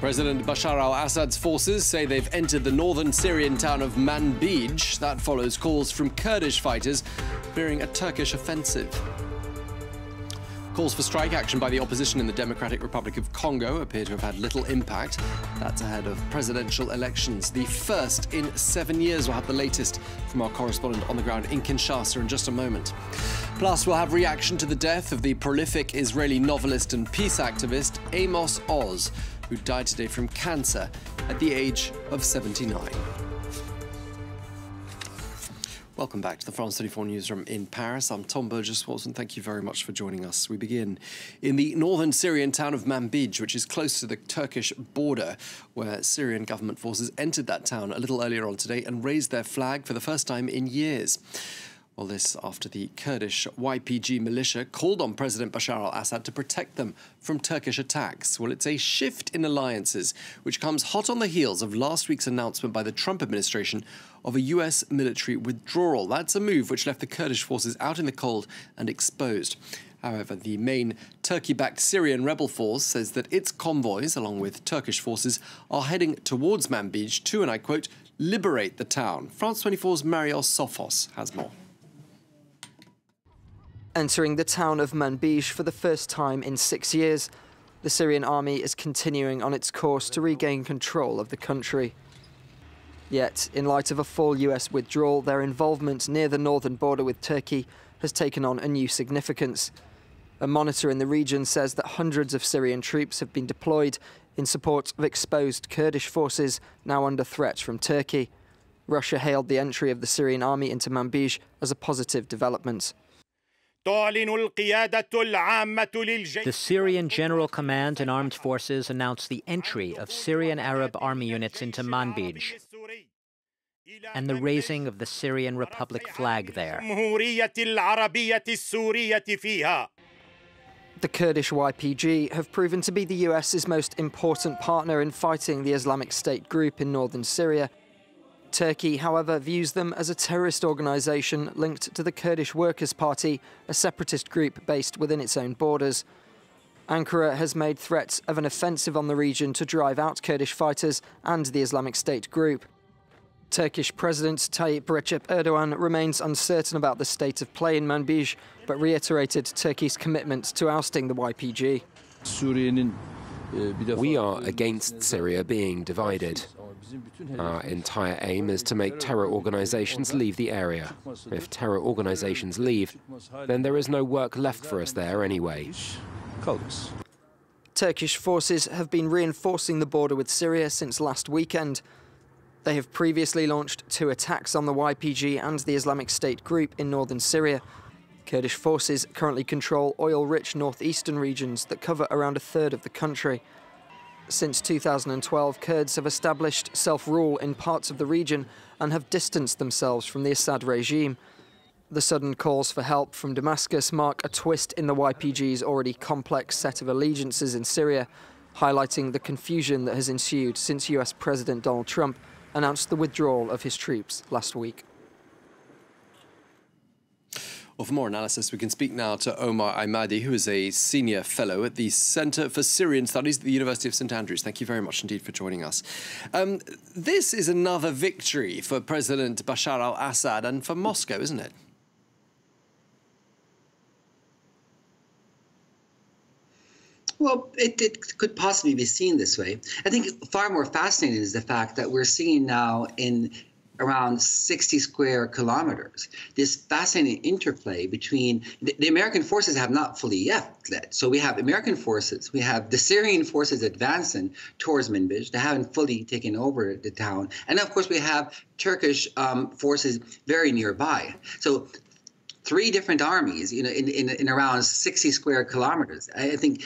President Bashar al-Assad's forces say they've entered the northern Syrian town of Manbij. That follows calls from Kurdish fighters fearing a Turkish offensive. Calls for strike action by the opposition in the Democratic Republic of Congo appear to have had little impact. That's ahead of presidential elections, the first in 7 years. We'll have the latest from our correspondent on the ground in Kinshasa in just a moment. Plus, we'll have reaction to the death of the prolific Israeli novelist and peace activist Amos Oz, who died today from cancer at the age of 79. Welcome back to the France 24 newsroom in Paris. I'm Tom Burgess-Watson. Thank you very much for joining us. We begin in the northern Syrian town of Manbij, which is close to the Turkish border, where Syrian government forces entered that town a little earlier on today and raised their flag for the first time in years. Well, this after the Kurdish YPG militia called on President Bashar al-Assad to protect them from Turkish attacks. Well, it's a shift in alliances, which comes hot on the heels of last week's announcement by the Trump administration of a US military withdrawal. That's a move which left the Kurdish forces out in the cold and exposed. However, the main Turkey-backed Syrian rebel force says that its convoys, along with Turkish forces, are heading towards Manbij to, and I quote, liberate the town. France 24's Marios Sophos has more. Entering the town of Manbij for the first time in 6 years, the Syrian army is continuing on its course to regain control of the country. Yet, in light of a full US withdrawal, their involvement near the northern border with Turkey has taken on a new significance. A monitor in the region says that hundreds of Syrian troops have been deployed in support of exposed Kurdish forces now under threat from Turkey. Russia hailed the entry of the Syrian army into Manbij as a positive development. The Syrian General Command and Armed Forces announced the entry of Syrian Arab army units into Manbij and the raising of the Syrian Republic flag there. The Kurdish YPG have proven to be the US's most important partner in fighting the Islamic State group in northern Syria. Turkey, however, views them as a terrorist organisation linked to the Kurdish Workers' Party, a separatist group based within its own borders. Ankara has made threats of an offensive on the region to drive out Kurdish fighters and the Islamic State group. Turkish President Tayyip Recep Erdogan remains uncertain about the state of play in Manbij, but reiterated Turkey's commitment to ousting the YPG. We are against Syria being divided. Our entire aim is to make terror organizations leave the area. If terror organizations leave, then there is no work left for us there anyway. Turkish forces have been reinforcing the border with Syria since last weekend. They have previously launched 2 attacks on the YPG and the Islamic State group in northern Syria. Kurdish forces currently control oil-rich northeastern regions that cover around a third of the country. Since 2012, Kurds have established self-rule in parts of the region and have distanced themselves from the Assad regime. The sudden calls for help from Damascus mark a twist in the YPG's already complex set of allegiances in Syria, highlighting the confusion that has ensued since US President Donald Trump announced the withdrawal of his troops last week. Well, for more analysis, we can speak now to Omar Aimadi, who is a senior fellow at the Centre for Syrian Studies at the University of St Andrews. Thank you very much indeed for joining us. This is another victory for President Bashar al-Assad and for Moscow, isn't it? Well, it could possibly be seen this way. I think far more fascinating is the fact that we're seeing now in around 60 square kilometers this fascinating interplay between the American forces have not fully yet led. So we have American forces, we have the Syrian forces advancing towards Manbij. They haven't fully taken over the town. And of course, we have Turkish forces very nearby. So 3 different armies, in around 60 square kilometers. I think,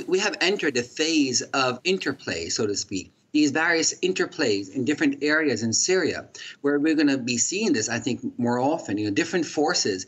we have entered a phase of interplay, so to speak, these various interplays in different areas in Syria, where we're going to be seeing this, I think, more often. Different forces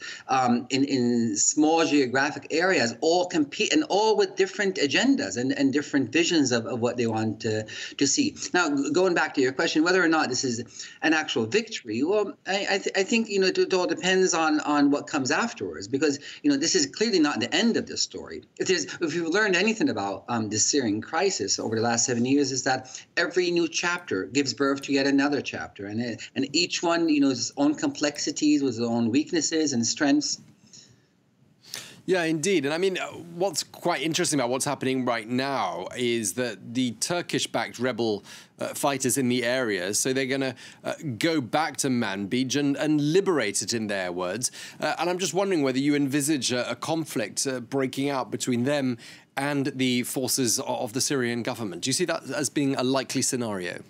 in small geographic areas all compete, and all with different agendas and different visions of what they want to see. Now, going back to your question, whether or not this is an actual victory, well, I think it all depends on what comes afterwards, because this is clearly not the end of the story. If you've learned anything about the Syrian crisis over the last 7 years, is that every new chapter gives birth to yet another chapter, and each one has its own complexities with its own weaknesses and strengths. Yeah, indeed. And I mean, what's quite interesting about what's happening right now is that the Turkish-backed rebel fighters in the area, so they're going to go back to Manbij and liberate it, in their words. And I'm just wondering whether you envisage a conflict breaking out between them and the forces of the Syrian government. Do you see that as being a likely scenario?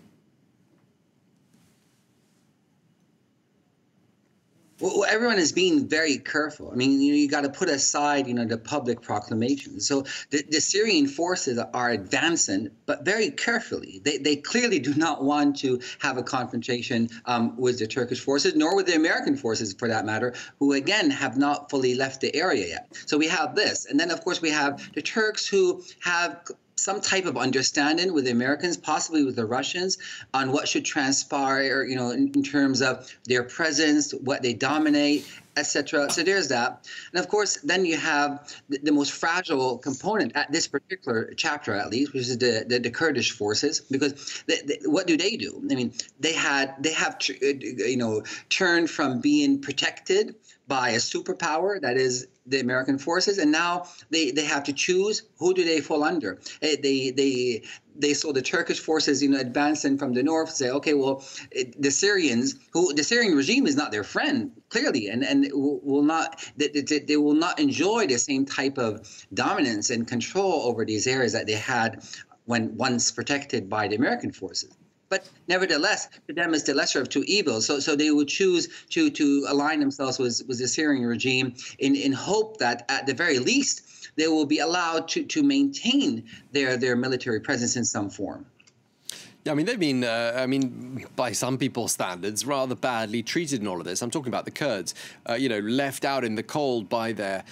Well, everyone is being very careful. I mean, you got to put aside, the public proclamations. So the Syrian forces are advancing, but very carefully. They clearly do not want to have a confrontation with the Turkish forces, nor with the American forces, for that matter, who, again, have not fully left the area yet. So we have this. And then, of course, we have the Turks, who have some type of understanding with the Americans, possibly with the Russians, on what should transpire, in terms of their presence, what they dominate, etc. So there's that. And of course, then you have the most fragile component at this particular chapter, at least, which is the Kurdish forces, because what do? I mean, they have turned from being protected by a superpower, that is the American forces, and now they have to choose who do they fall under. They saw the Turkish forces, advancing from the north, say, okay, well, the Syrian regime is not their friend, clearly, and will not, they will not enjoy the same type of dominance and control over these areas that they had when once protected by the American forces. But nevertheless, to them, it's the lesser of two evils. So they would choose to align themselves with the Syrian regime in hope that, at the very least, they will be allowed to maintain their military presence in some form. Yeah, I mean, they've been, by some people's standards, rather badly treated in all of this. I'm talking about the Kurds, left out in the cold by their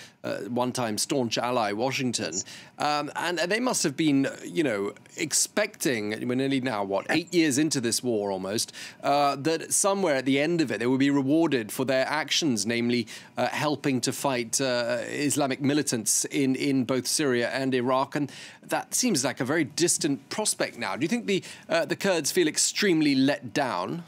one-time staunch ally, Washington. And they must have been, expecting, we're nearly now, 8 years into this war almost, that somewhere at the end of it, they would be rewarded for their actions, namely helping to fight Islamic militants in both Syria and Iraq. And that seems like a very distant prospect now. Do you think the Kurds feel extremely let down?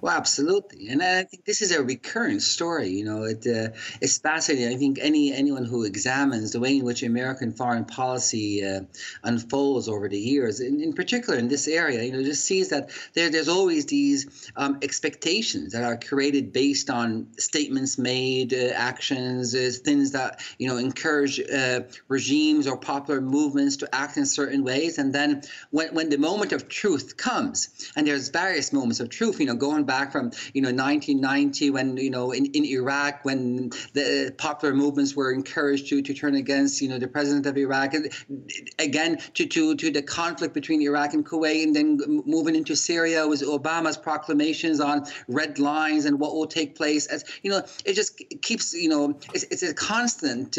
Well, absolutely, and I think this is a recurrent story. It's fascinating. I think anyone who examines the way in which American foreign policy unfolds over the years, in particular in this area, just sees that there's always these expectations that are created based on statements made, actions, things that encourage regimes or popular movements to act in certain ways, and then when the moment of truth comes, and there's various moments of truth, going back from 1990, when in Iraq, when the popular movements were encouraged to turn against the president of Iraq, and again to the conflict between Iraq and Kuwait, and then moving into Syria with Obama's proclamations on red lines and what will take place. As it just keeps it's a constant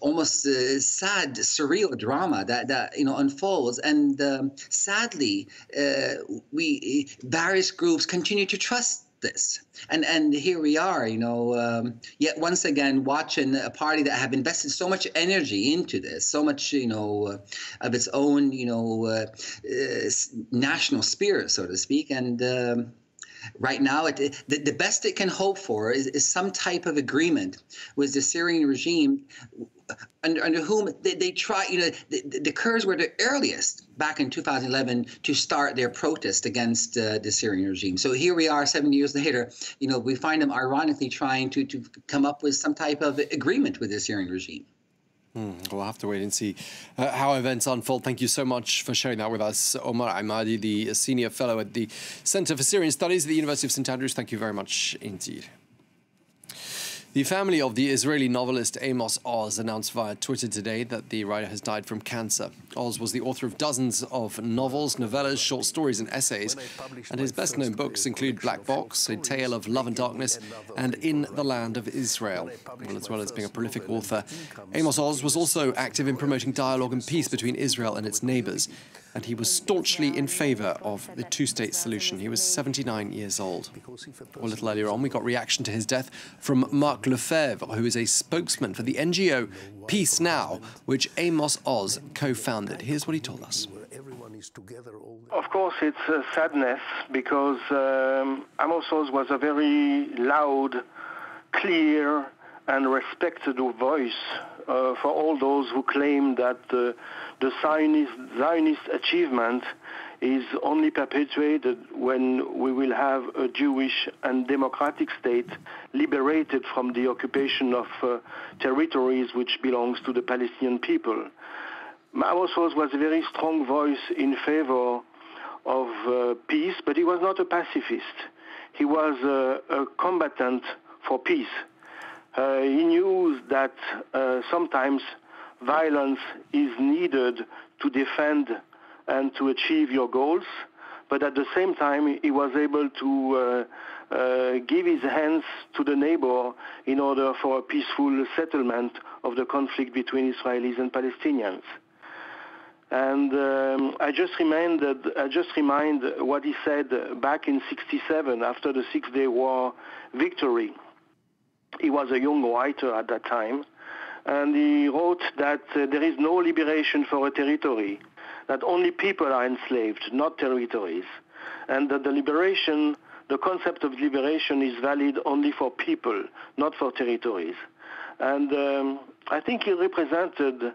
almost sad, surreal drama that unfolds, and sadly, various groups continue to trust this, and here we are, yet once again watching a party that have invested so much energy into this, so much of its own national spirit, so to speak, and. Right now, the best it can hope for is some type of agreement with the Syrian regime, under whom they try. The Kurds were the earliest back in 2011 to start their protest against the Syrian regime. So here we are 7 years later. We find them ironically trying to come up with some type of agreement with the Syrian regime. We'll have to wait and see how events unfold. Thank you so much for sharing that with us, Omar Ahmadi, the Senior Fellow at the Center for Syrian Studies at the University of St. Andrews. Thank you very much indeed. The family of the Israeli novelist Amos Oz announced via Twitter today that the writer has died from cancer. Oz was the author of dozens of novels, novellas, short stories and essays, and his best-known books include Black Box, A Tale of Love and Darkness, and In the Land of Israel. As well as being a prolific author, Amos Oz was also active in promoting dialogue and peace between Israel and its neighbours, and he was staunchly in favour of the two-state solution. He was 79 years old. A little earlier on, we got reaction to his death from Marc Lefebvre, who is a spokesman for the NGO Peace Now, which Amos Oz co-founded. Here's what he told us. Of course, it's a sadness because Amos Oz was a very loud, clear and respected voice for all those who claim that the Zionist achievement is only perpetuated when we will have a Jewish and democratic state liberated from the occupation of territories which belongs to the Palestinian people. Amos Oz was a very strong voice in favor of peace, but he was not a pacifist. He was a combatant for peace. He knew that sometimes violence is needed to defend and to achieve your goals, but at the same time he was able to give his hands to the neighbor in order for a peaceful settlement of the conflict between Israelis and Palestinians. And I just remind what he said back in '67 after the Six-Day War victory. He was a young writer at that time, and he wrote that there is no liberation for a territory, that only people are enslaved, not territories, and that the concept of liberation is valid only for people, not for territories. And I think he represented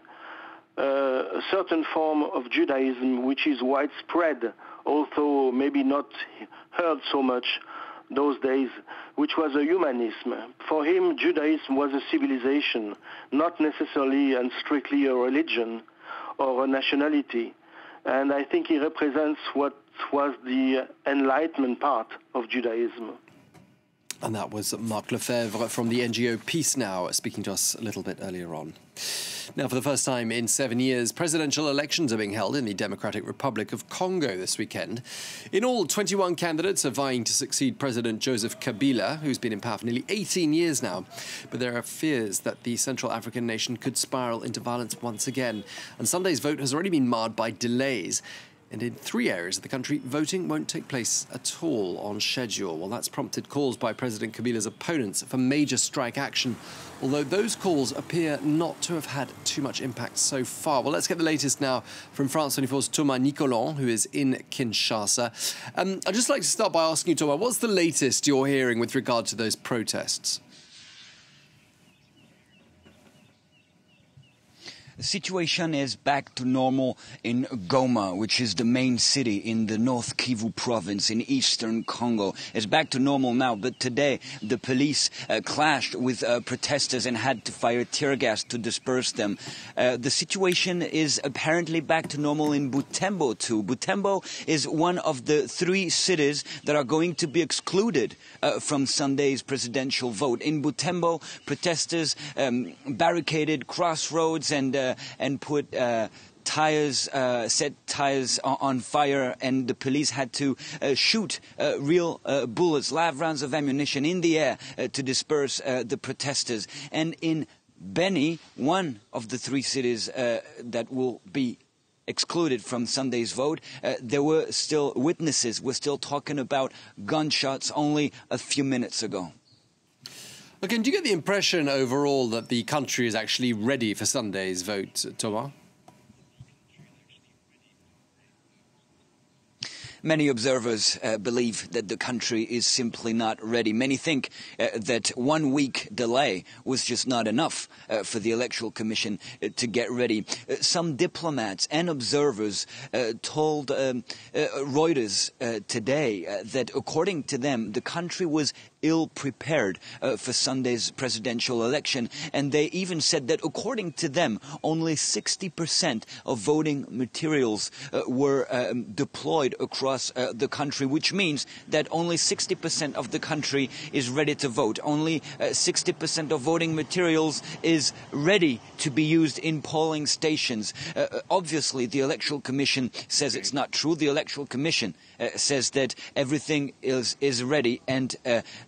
a certain form of Judaism which is widespread, although maybe not heard so much those days, which was a humanism. For him, Judaism was a civilization, not necessarily and strictly a religion or a nationality. And I think he represents what was the Enlightenment part of Judaism. And that was Marc Lefebvre from the NGO Peace Now, speaking to us a little bit earlier on. Now, for the first time in 7 years, presidential elections are being held in the Democratic Republic of Congo this weekend. In all, 21 candidates are vying to succeed President Joseph Kabila, who's been in power for nearly 18 years now. But there are fears that the Central African nation could spiral into violence once again. And Sunday's vote has already been marred by delays. And in 3 areas of the country, voting won't take place at all on schedule. Well, that's prompted calls by President Kabila's opponents for major strike action, although those calls appear not to have had too much impact so far. Well, let's get the latest now from France 24's Thomas Nicolon, who is in Kinshasa. I'd just like to start by asking you, Thomas, what's the latest you're hearing with regard to those protests? The situation is back to normal in Goma, which is the main city in the North Kivu province in eastern Congo. It's back to normal now, but today the police clashed with protesters and had to fire tear gas to disperse them. The situation is apparently back to normal in Butembo too. Butembo is one of the 3 cities that are going to be excluded from Sunday's presidential vote. In Butembo, protesters barricaded crossroads and put set tires on fire, and the police had to shoot real bullets, live rounds of ammunition in the air to disperse the protesters. And in Beni, one of the 3 cities that will be excluded from Sunday's vote, there were still witnesses. We're still talking about gunshots only a few minutes ago. Okay, do you get the impression overall that the country is actually ready for Sunday's vote, Thomas? Many observers believe that the country is simply not ready. Many think that 1 week delay was just not enough for the Electoral Commission to get ready. Some diplomats and observers told Reuters today that according to them, the country was ill-prepared for Sunday's presidential election. And they even said that according to them, only 60% of voting materials were deployed across across the country, which means that only 60% of the country is ready to vote. Only 60% of voting materials is ready to be used in polling stations. Obviously, the Electoral Commission says it's not true. The Electoral Commission says that everything is ready, and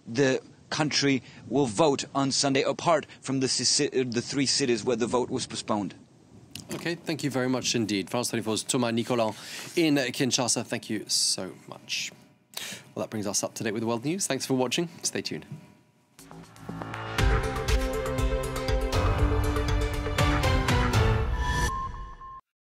the country will vote on Sunday, apart from the 3 cities where the vote was postponed. Okay, thank you very much indeed. France 24's Thomas Nicolan in Kinshasa. Thank you so much. Well, that brings us up to date with the world news. Thanks for watching. Stay tuned.